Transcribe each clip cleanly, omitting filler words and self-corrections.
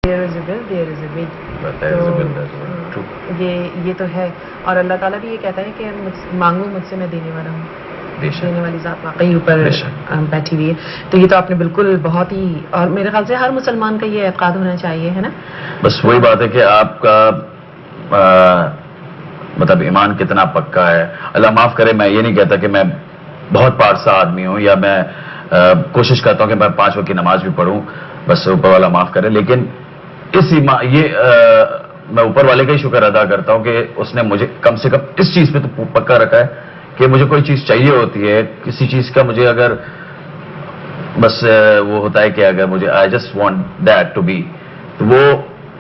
There is a will, there is a way. یہ تو ہے. اور اللہ تعالیٰ بھی یہ کہتا ہے کہ مانگو مجھ سے میں دینے والا ہوں. دینے والی ذات واقعی اوپر بیٹھی ہوئی ہے. تو یہ تو آپ نے بالکل بہت ہی, اور میرے خیال سے ہر مسلمان کا یہ اعتقاد ہونا چاہیے, ہے نا. بس وہی بات ہے کہ آپ کا مطلب ایمان کتنا پکا ہے. اللہ معاف کرے, میں یہ نہیں کہتا کہ میں بہت پارسا آدمی ہوں یا میں کوشش کرتا ہوں کہ میں 5 وقت کی نماز بھی پڑھوں, بس اوپر والا معاف کرے. لیکن میں اوپر والے کا ہی شکر ادا کرتا ہوں کہ اس نے مجھے کم سے کم اس چیز پہ تو پکا رکھا ہے کہ مجھے کوئی چیز چاہیے ہوتی ہے, کسی چیز کا مجھے اگر بس وہ ہوتا ہے کہ اگر مجھے I just want that to be, تو وہ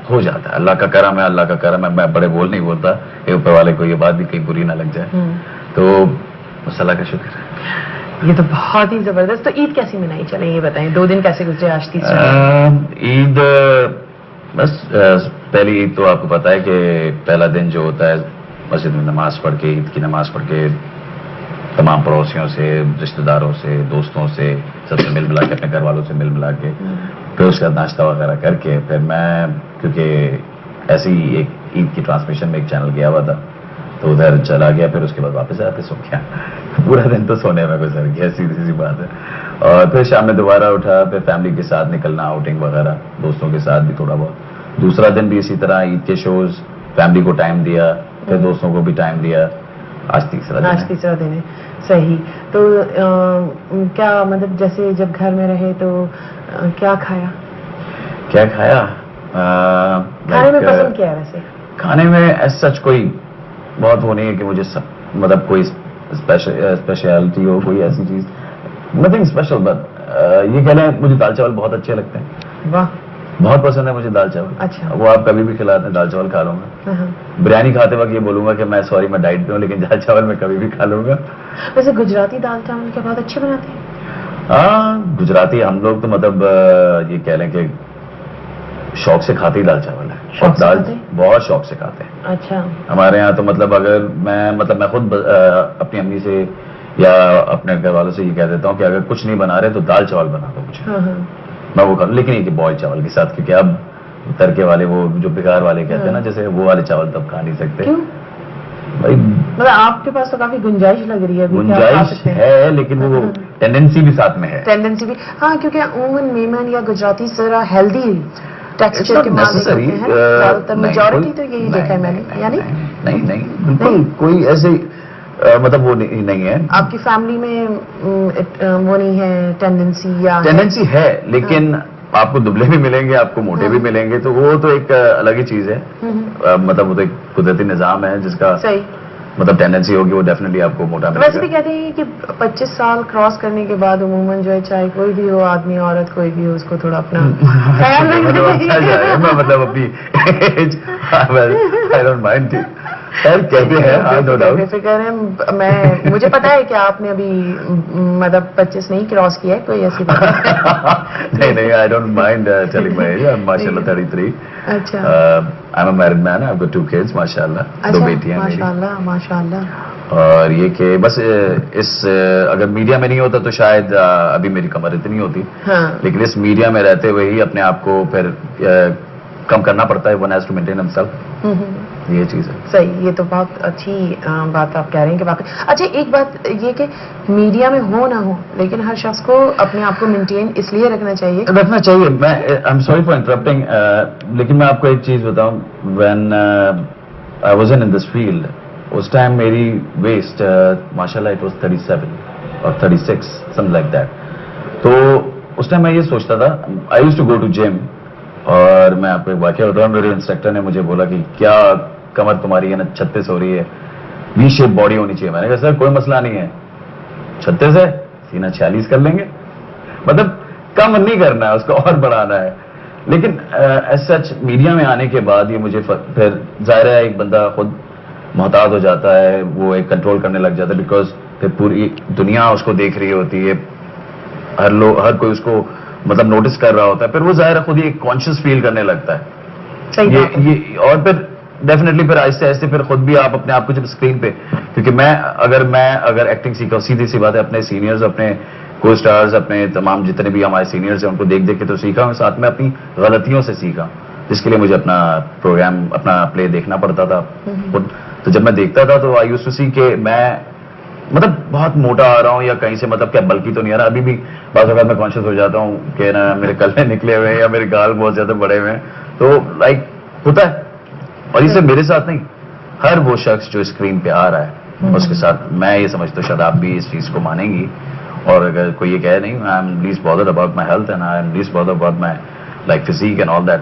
ہو جاتا ہے. اللہ کا کرم ہے, اللہ کا کرم ہے. میں بڑے بول نہیں بولتا کہ اوپر والے کو یہ بات بھی کہیں بری نہ لگ جائے, تو بس اللہ کا شکر ہے. یہ تو بہت ہی زبردست. تو عید کیسی منائی, چلیں یہ بتائیں, 2 دن کیسے گزرے آج تیسرا؟ عید بس پہلی عید تو آپ کو پتا ہے کہ پہلا دن جو ہوتا ہے مسجد میں نماز پڑھ کے, عید کی نماز پڑھ کے تمام پڑوسیوں سے, رشتہ داروں سے, دوستوں سے, سب سے مل ملا کے, اپنے گھر والوں سے مل ملا کے, پھر اس کا ناشتہ وغیرہ کر کے, پھر میں کیونکہ ایسی ایک عید کی ٹرانسمیشن میں ایک چینل گیا ہوا تھا تو ادھر چلا گیا, پھر اس کے بعد واپس آ کے سو گیا. پورا دن تو سونے میں گزر گیا, سیدھی سی بات ہے. اور پھر شام میں دوبارہ اٹھا, پھر فیملی کے ساتھ نکلنا, آؤٹنگ وغیرہ, دوستوں کے ساتھ بھی تھوڑا بہت. دوسرا دن بھی اسی طرح عید کے شوز, فیملی کو ٹائم دیا, پھر دوستوں کو بھی ٹائم دیا. آج تیسرا دن ہے. صحیح. تو کیا مطلب جیسے جب گھر میں رہے تو کیا کھایا؟ کھانے میں پسند کیا ہے ویسے؟ کھانے میں ایس سچ کوئی بہت وہ نہیں ہے کہ مجھے مطلب کوئی اسپیشلٹی ہو, کوئی ایسی چیز, نتھنگ اسپیشل. بٹ یہ کہہ لیں مجھے دال چاول بہت اچھے لگتے ہیں. واہ, بہت پسند ہے مجھے دال چاول. اچھا, وہ آپ کبھی بھی کھلاتے ہیں دال چاول کھا لوں گا. بریانی کھاتے وقت یہ بولوں گا کہ میں سوری میں ڈائٹ پہ ہوں, لیکن دال چاول میں کبھی بھی کھا لوں گا. ویسے گجراتی دال چاول کے بہت اچھے بناتے ہیں. ہاں, گجراتی ہم لوگ تو مطلب یہ کہہ لیں کہ شوق سے کھاتے ہی دال چاول ہے. دال بہت شوق سے کھاتے ہیں. اچھا. ہمارے یہاں تو مطلب اگر میں خود اپنی امی سے یا اپنے گھر والوں سے یہ کہہ دیتا ہوں کہ اگر کچھ نہیں بنا رہے تو دال چاول بنا دو مجھے, میں وہ کھاؤں. لیکن یہ کہ بوائل چاول کے ساتھ, کیونکہ اب ترکے والے وہ جو بگار والے کہتے ہیں نا, جیسے وہ والے چاول تب کھا نہیں سکتے. مطلب آپ کے پاس تو کافی گنجائش لگ رہی ہے. گنجائش ہے, لیکن وہ ٹینڈنسی بھی ساتھ میں ہے. ٹینڈنسی بھی, ہاں, کیونکہ عموماً میمن یا گجراتی ذرا ہیلدی ٹیکسچر کے میجورٹی تو یہی دیکھا ہے میں نے. یعنی نہیں بالکل کوئی ایسے مطلب وہ نہیں ہے. آپ کی فیملی میں وہ نہیں ہے ٹینڈنسی ہے, لیکن آپ کو دبلے بھی ملیں گے, آپ کو موٹے بھی ملیں گے, تو وہ تو ایک الگ ہی چیز ہے. مطلب وہ تو ایک قدرتی نظام ہے جس کا مطلب ٹینڈنسی ہوگی وہ ڈیفینیٹلی آپ کو موٹا ملے گا. ویسے بھی کہتے ہیں کہ 25 سال کراس کرنے کے بعد عموماً جو ہے, چاہے کوئی بھی ہو, آدمی عورت کوئی بھی ہو, اس کو تھوڑا اپنا مطلب اپنی کہتے ہیں مجھے پتا ہے کہ آپ نے ابھی مطلب 25 نہیں کراس کیا ہے, کوئی ایسی بات نہیں. I don't mind telling my age. I'm MashaAllah 33. اچھا. I'm a married man. I've got 2 kids. MashaAllah. 2 بیٹیاں میری. ماشاءاللہ. اور یہ کہ بس اس اگر میڈیا میں نہیں ہوتا تو شاید ابھی میری کمر اتنی ہوتی, لیکن اس میڈیا میں رہتے ہوئے ہی اپنے آپ کو پھر کم کرنا پڑتا ہے. One has to maintain himself. یہ چیز ہے. صحیح. یہ تو بہت اچھی بات آپ کہہ رہے ہیں کہ واقعی. اچھا, ایک بات یہ کہ میڈیا میں ہو نہ ہو, لیکن ہر شخص کو اپنے آپ کو مینٹین اس لیے رکھنا چاہیے. میں I am sorry for interrupting, لیکن میں آپ کو ایک چیز بتاؤں. When I was in this field, اس ٹائم میری ویسٹ ماشاءاللہ اٹ واز 37 اور 36 سم لائک دیٹ. تو اس ٹائم میں یہ سوچتا تھا, I used to go to gym, اور میں آپ کو ایک واقعہ بتاؤں. میرے انسٹرکٹر نے مجھے بولا کہ کیا کمر تمہاری ہے نا 36 ہو رہی ہے, وی شیپ باڈی ہونی چاہیے. میں نے کہا سر کوئی مسئلہ نہیں ہے, 36 ہے, سینہ 46 کر لیں گے. مطلب کم نہیں کرنا ہے, اس کو اور بڑھانا ہے. لیکن ایز سچ میڈیا میں آنے کے بعد یہ مجھے پھر ظاہر ہے ایک بندہ خود محتاط ہو جاتا ہے, وہ ایک کنٹرول کرنے لگ جاتا ہے, بیکاز پھر پوری دنیا اس کو دیکھ رہی ہوتی ہے, ہر کوئی اس کو مطلب نوٹس کر رہا ہوتا ہے. پھر وہ ظاہر ہے خود ہی ایک کانشیس فیل کرنے لگتا ہے. یہ اور پھر ڈیفینیٹلی پھر آہستہ آہستہ پھر خود بھی آپ اپنے آپ کو جب اسکرین پہ, کیونکہ میں اگر ایکٹنگ سیکھا, سیدھی سی بات ہے, اپنے سینئرز, اپنے کو اسٹارز, اپنے تمام جتنے بھی ہمارے سینئرز ہیں ان کو دیکھ کے تو سیکھا, ساتھ میں اپنی غلطیوں سے سیکھا. جس کے لیے مجھے اپنا پروگرام اپنا پلے دیکھنا پڑتا تھا. تو جب میں دیکھتا تھا تو آئی یوز ٹو سی کہ میں مطلب بہت موٹا آ رہا ہوں یا کہیں سے مطلب کیا بلکی تو نہیں آ رہا. ابھی بھی بعض اوقات میں کانشیس ہو جاتا ہوں کہ نا میرے کلے نکلے ہوئے ہیں یا میرے گال بہت زیادہ بڑے ہوئے ہیں. تو لائک ہوتا ہے. اور یہ صرف میرے ساتھ نہیں, ہر وہ شخص جو اسکرین پہ آ رہا ہے اس کے ساتھ میں یہ سمجھتا ہوں شاید آپ بھی اس چیز کو مانیں گی. اور اگر کوئی یہ کہے نہیں I am list bothered about my health and I am list bothered about my like physique and all that,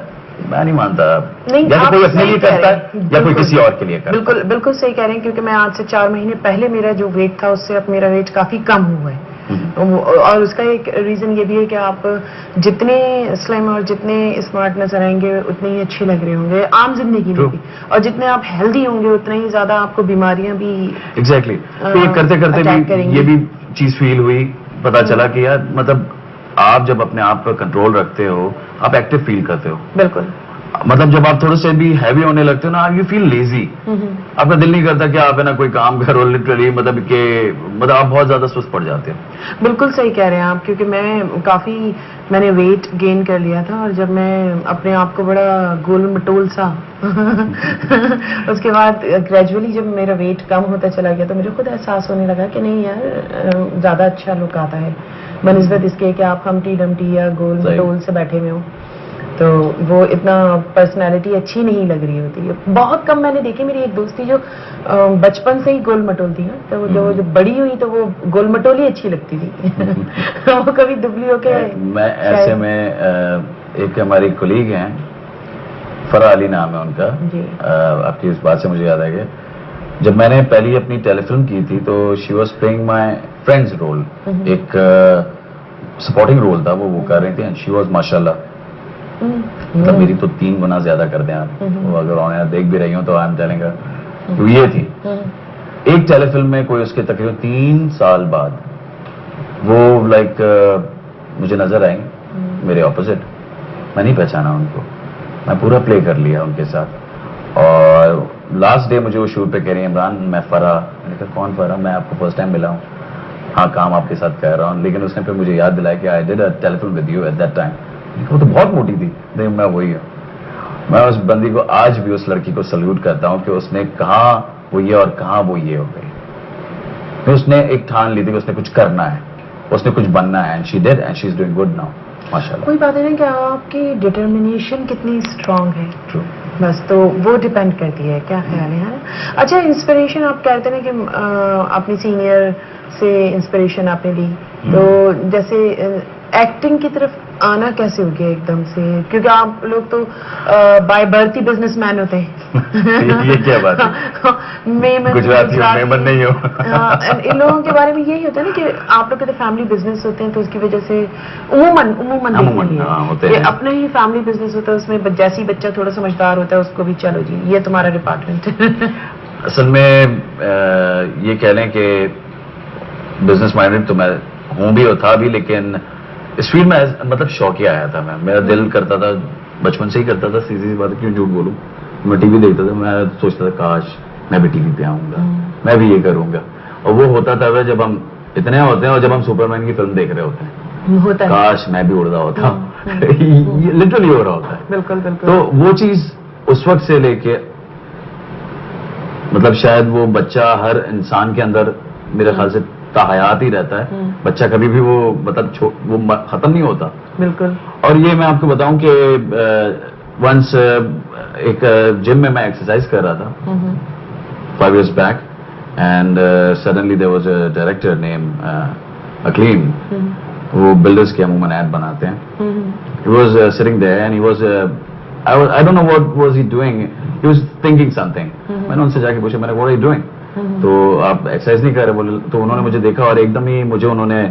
میں نہیں مانتا. یا تو کوئی اپنے لیے کرتا ہے یا کوئی کسی اور کے لیے کرتا ہے. بالکل بالکل صحیح کہہ رہے ہیں, کیونکہ میں آج سے 4 مہینے پہلے میرا جو ویٹ تھا اس سے اب میرا ویٹ کافی کم ہوا ہے. اور اس کا ایک ریزن یہ بھی ہے کہ آپ جتنے سلم اور جتنے اسمارٹ نظر آئیں گے اتنے ہی اچھے لگ رہے ہوں گے عام زندگی میں بھی, اور جتنے آپ ہیلدی ہوں گے اتنا ہی زیادہ آپ کو بیماریاں بھی ایگزیکٹلی یہ کرتے کرتے بھی یہ بھی چیز فیل ہوئی, پتا چلا کہ یار مطلب آپ جب اپنے آپ پر کنٹرول رکھتے ہو آپ ایکٹیو فیل کرتے ہو. بالکل. مطلب جب آپ تھوڑے سے بھی ہیوی ہونے لگتے ہو نا یو فیل لیزی. آپ کا دل نہیں کرتا کہ آپ ہے نا کوئی کام کرو لٹرلی, مطلب کہ آپ بہت زیادہ سست پڑ جاتے ہو. بالکل صحیح کہہ رہے ہیں آپ, کیونکہ میں نے ویٹ گین کر لیا تھا اور جب میں اپنے آپ کو بڑا گول مٹول سا اس کے بعد گریجولی جب میرا ویٹ کم ہوتا چلا گیا تو مجھے خود احساس ہونے لگا کہ نہیں یار زیادہ اچھا لک آتا ہے بنسبت اس کے کہ آپ ہمٹی ڈمٹی یا گول مٹول سے بیٹھے ہوئے ہو. تو وہ اتنا پرسنالٹی اچھی نہیں لگ رہی ہوتی ہے. بہت کم میں نے دیکھی, میری ایک دوست تھی جو بچپن سے ہی گول مٹول تھی نا, تو جو بڑی ہوئی تو وہ گول مٹول ہی اچھی لگتی تھی وہ کبھی دبلی ہو کے. میں ایسے میں ایک ہماری کولیگ ہیں فرا علی نام ہے ان کا, آپ کی اس بات سے مجھے یاد آ گیا جب میں نے پہلی اپنی ٹیلی فلم کی تھی تو she was playing my friend's role, ایک سپورٹنگ رول تھا وہ کر رہی تھی اینڈ شی واز ماشاء اللہ مطلب میری تو 3 گنا زیادہ کر دیں آپ. وہ اگر آن دیکھ بھی رہی ہوں تو آئی ایم ٹیلنگ ہر تو یہ تھی. ایک ٹیلی فلم میں کوئی اس کے تقریباً 3 سال بعد وہ لائک مجھے نظر آئیں میرے اپوزٹ. میں نہیں پہچانا ان کو, میں پورا پلے کر لیا ان کے ساتھ. اور لاسٹ ڈے مجھے وہ شوٹ پہ کہہ رہی ہیں عمران میں فرا. میں نے کہا کون فرا, میں آپ کو فرسٹ ٹائم ملا ہوں, ہاں کام آپ کے ساتھ کر رہا ہوں. لیکن اس نے پھر مجھے یاد دلایا کہ I did a telefilm with you at that time. وہ تو بہت موٹی تھی, نہیں میں وہی ہوں. میں اس بندی کو آج بھی اس لڑکی کو سلیوٹ کرتا ہوں کہ اس نے کہاں وہ یہ اور کہاں وہ یہ ہو گئی. اس نے ایک ٹھان لی تھی کہ اس نے کچھ کرنا ہے, اس نے کچھ بننا ہے and she did and she is doing good now ماشاءاللہ. کوئی بات نہیں کہ آپ کی ڈٹرمنیشن کتنی اسٹرانگ ہے بس, تو وہ ڈپینڈ کرتی ہے. کیا خیال ہے. اچھا انسپریشن آپ کہتے ہیں کہ اپنی سینئر سے انسپریشن آپ نے لی, تو جیسے ایکٹنگ کی طرف آنا کیسے ہو گیا ایک دم سے, کیونکہ آپ لوگ تو by birth he business man ہوتے ہیں. یہ کیا بات ہے, گجراتی میمن نہیں ہو. ان لوگوں کے بارے میں یہی ہوتا ہے نا کہ آپ لوگ کے تو فیملی بزنس ہوتے ہیں تو اس کی وجہ سے عموماً اپنا ہی فیملی بزنس ہوتا ہے, اس میں جیسی بچہ تھوڑا سمجھدار ہوتا ہے اس کو بھی چلو جی یہ تمہارا ڈپارٹمنٹ. اصل میں یہ کہہ لیں کہ بزنس مائنڈیڈ تو میں ہوں بھی اور تھا بھی, لیکن اس فیلڈ میں مطلب شوقیہ آیا تھا. میرا دل کرتا تھا بچپن سے ہی کرتا تھا, سیدھی سی بات کیوں جھوٹ بولوں. میں ٹی وی دیکھتا تھا, میں سوچتا تھا کاش میں بھی ٹی وی پہ آؤں گا, میں بھی یہ کروں گا. اور وہ ہوتا تھا جب ہم اتنے ہوتے ہیں اور جب ہم سپر مین کی فلم دیکھ رہے ہوتے ہیں, کاش میں بھی اڑ رہا ہوتا. لٹرلی ہو رہا ہوتا ہے. بالکل بالکل. تو وہ چیز اس وقت سے لے کے مطلب شاید وہ بچہ ہر انسان کے اندر میرے خیال سے حیات ہی رہتا ہے. بچہ کبھی بھی وہ مطلب وہ ختم نہیں ہوتا. بالکل. اور یہ میں آپ کو بتاؤں کہ ونس ایک جم میں ایکسرسائز کر رہا تھا 5 years back and suddenly there was a director named Aklim, وہ بلڈرز کے عموماً ایڈ بناتے ہیں. He was sitting there and he was I don't know what was he doing. He was thinking something. میں نے ان سے جا کے پوچھا, میں نے what are you doing? تو آپ ایکسرسائز نہیں کر رہے بولے. تو انہوں نے مجھے دیکھا اور ایک دم ہی مجھے انہوں نے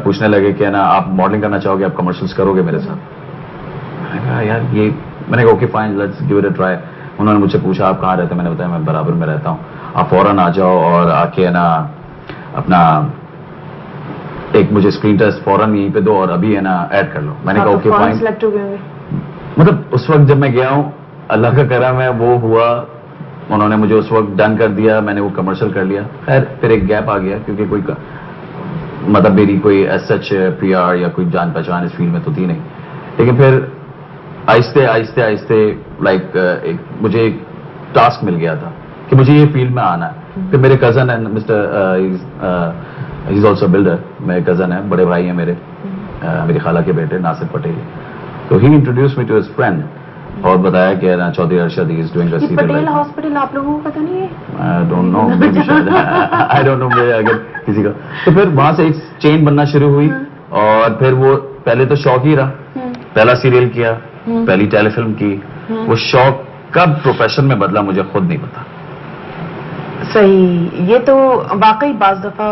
پوچھنے لگے کہ نا آپ ماڈلنگ کرنا چاہو گے, آپ کمرشلس کرو گے میرے ساتھ. میں نے کہا یار یہ, میں نے کہا okay fine let's give it a try. انہوں نے مجھ سے پوچھا آپ کہاں رہتے ہیں, میں نے بتایا میں برابر میں رہتا ہوں, آپ فوراً آ جاؤ اور آ کے نا اپنا ایک مجھے اسکرین ٹیسٹ فوراً یہیں پہ دو اور ابھی ہے نا ایڈ کر لو. میں نے کہا اوکے فائن. مطلب اس وقت جب میں گیا ہوں اللہ کا کرم ہے وہ ہوا, انہوں نے مجھے اس وقت ڈن کر دیا, میں نے وہ کمرشل کر لیا. خیر پھر ایک گیپ آ گیا کیونکہ کوئی مطلب میری کوئی ایس سچ پی آر یا کوئی جان پہچان اس فیلڈ میں تو تھی نہیں. لیکن پھر آہستہ آہستہ آہستہ لائک مجھے ایک ٹاسک مل گیا تھا کہ مجھے یہ فیلڈ میں آنا ہے. پھر میرے کزن ہیں mister he is also builder, میرے کزن ہیں, بڑے بھائی ہیں میرے, میری خالہ کے بیٹے ناصر پٹیل. تو ہی introduce me to his friend اور بتایا کہ Chaudhry Arshad is doing residency Patel hospital آپ لوگوں کو پتہ نہیں ہے؟ I don't know, I don't know اگر کسی کا. تو پھر وہاں سے ایک چین بننا شروع ہوئی اور پھر وہ پہلے تو شوق ہی رہا, پہلا سیریل کیا, پہلی ٹیلی فلم کی. وہ شوق کب پروفیشن میں بدلا مجھے خود نہیں پتا. صحیح, یہ تو واقعی بعض دفعہ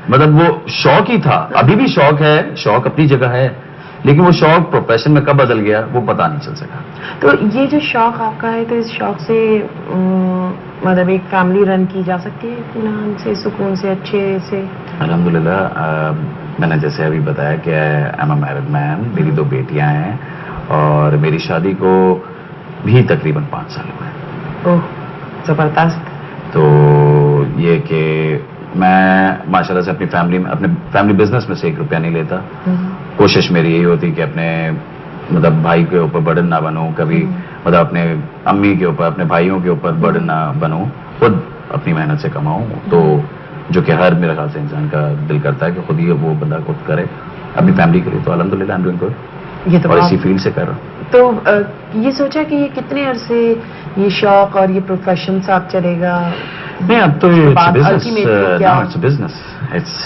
مطلب وہ شوق ہی تھا, ابھی بھی شوق ہے, شوق اپنی جگہ ہے, لیکن وہ شوق پروفیشن میں کب بدل گیا وہ پتا نہیں چل سکا. تو یہ جو شوق آپ کا ہے تو اس شوق سے مطلب ایک فیملی رن کی جا سکتی ہے اطمینان سے, سکون سے, اچھے سے؟ الحمدللہ. میں نے جیسے ابھی بتایا کہ آئی ایم اے میرڈ مین, میری 2 بیٹیاں ہیں اور میری شادی کو بھی تقریباً 5 سال ہوئے. اوہ زبردست. تو یہ کہ میں ماشاءاللہ سے اپنی فیملی بزنس میں سے 1 روپیہ نہیں لیتا. کوشش میری یہی ہوتی کہ اپنے مطلب بھائی کے اوپر برڈن نہ بنوں کبھی, مطلب اپنے امی کے اوپر, اپنے بھائیوں کے اوپر برڈن نہ بنوں, خود اپنی محنت سے کماؤں. تو جو کہ ہر میرے خیال سے انسان کا دل کرتا ہے کہ خود ہی وہ بندہ خود کرے اپنی فیملی کے لیے. تو الحمدللہ آئی ایم ڈوئنگ گڈ, یہ تو اور اسی فیلڈ سے کر رہا ہوں. تو یہ سوچا کہ یہ کتنے عرصے یہ شوق اور یہ پروفیشن ساتھ چلے گا؟ نہیں, اب تو یہ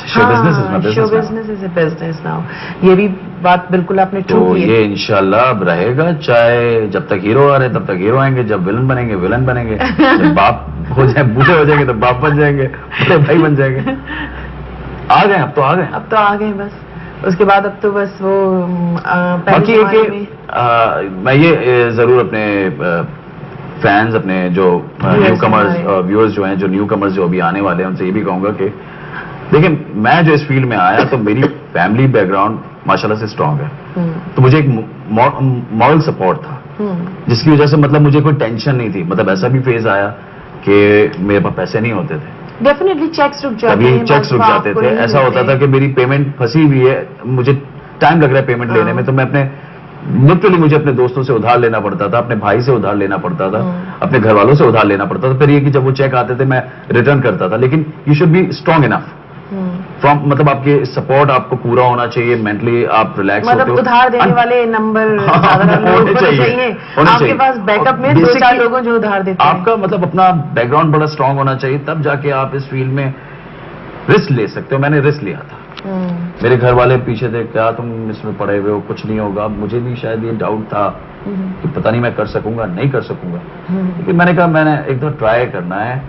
show business is a business now. یہ بھی بات بالکل آپ نے تو یہ انشاءاللہ اب رہے گا, چاہے جب تک ہیرو آ رہے تب تک ہیرو آئیں گے, جب ولن بنیں گے ولن بنیں گے, جب باپ ہو جائیں بوڑھے ہو جائیں گے تو باپ بن جائیں گے, بڑے بھائی بن جائیں گے. آ گئے, اب تو آ گئے بس. اس کے بعد اب تو بس وہ باقی ہے کہ میں یہ ضرور اپنے فینز, اپنے جو نیو کمرز ویورز جو ہیں, جو نیو کمرز جو ابھی آنے والے ہیں, ان سے یہ بھی کہوں گا کہ دیکھیں میں جو اس فیلڈ میں آیا تو میری فیملی بیک گراؤنڈ ماشاءاللہ سے اسٹرانگ ہے. تو مجھے ایک مورل سپورٹ تھا جس کی وجہ سے مطلب مجھے کوئی ٹینشن نہیں تھی. مطلب ایسا بھی فیز آیا کہ میرے پاس پیسے نہیں ہوتے تھے, ڈیفینیٹلی چیکس رک جاتے کبھی چیکس رک جاتے تھے. ایسا ہوتا تھا کہ میری پیمنٹ پھنسی ہوئی ہے, مجھے ٹائم لگ رہا ہے پیمنٹ لینے میں, تو میں اپنے لٹرلی مجھے اپنے دوستوں سے ادھار لینا پڑتا تھا, اپنے بھائی سے ادھار لینا پڑتا تھا, اپنے گھر والوں سے ادھار لینا پڑتا تھا. پھر یہ کہ جب وہ چیک آتے تھے میں ریٹرن کرتا تھا. لیکن you should be strong enough from, مطلب آپ کے سپورٹ آپ کو پورا ہونا چاہیے, مینٹلی آپ ریلیکس ہوتے ہو. مطلب ادھار دینے والے نمبر ہونے چاہیے آپ کے پاس, بیک اپ میں 2-4 لوگوں جو ادھار دیتے ہیں. آپ کا مطلب اپنا بیک گراؤنڈ بڑا اسٹرانگ ہونا چاہیے, تب جا کے آپ اس فیلڈ میں رسک لے سکتے ہو. میں نے رسک لیا تھا. میرے گھر والے پیچھے تھے, کیا تم اس میں پڑے ہوئے ہو, کچھ نہیں ہوگا. مجھے بھی شاید یہ ڈاؤٹ تھا کہ پتہ نہیں میں کر سکوں گا نہیں کر سکوں گا, لیکن میں نے کہا میں نے ایک دفعہ ٹرائی کرنا ہے,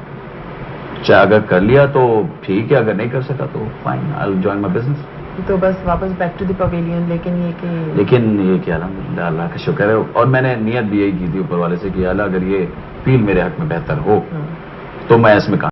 چاہے اگر کر لیا تو ٹھیک ہے, اگر نہیں کر سکا تو fine, I will join my business. تو بس واپس بیک ٹو دی پویلین. لیکن یہ کہ الحمدللہ اللہ کا شکر ہے, اور میں نے نیت بھی یہی کی تھی اوپر والے سے کہ اللہ اگر یہ فیلڈ میرے حق میں بہتر ہو تو میں اس میں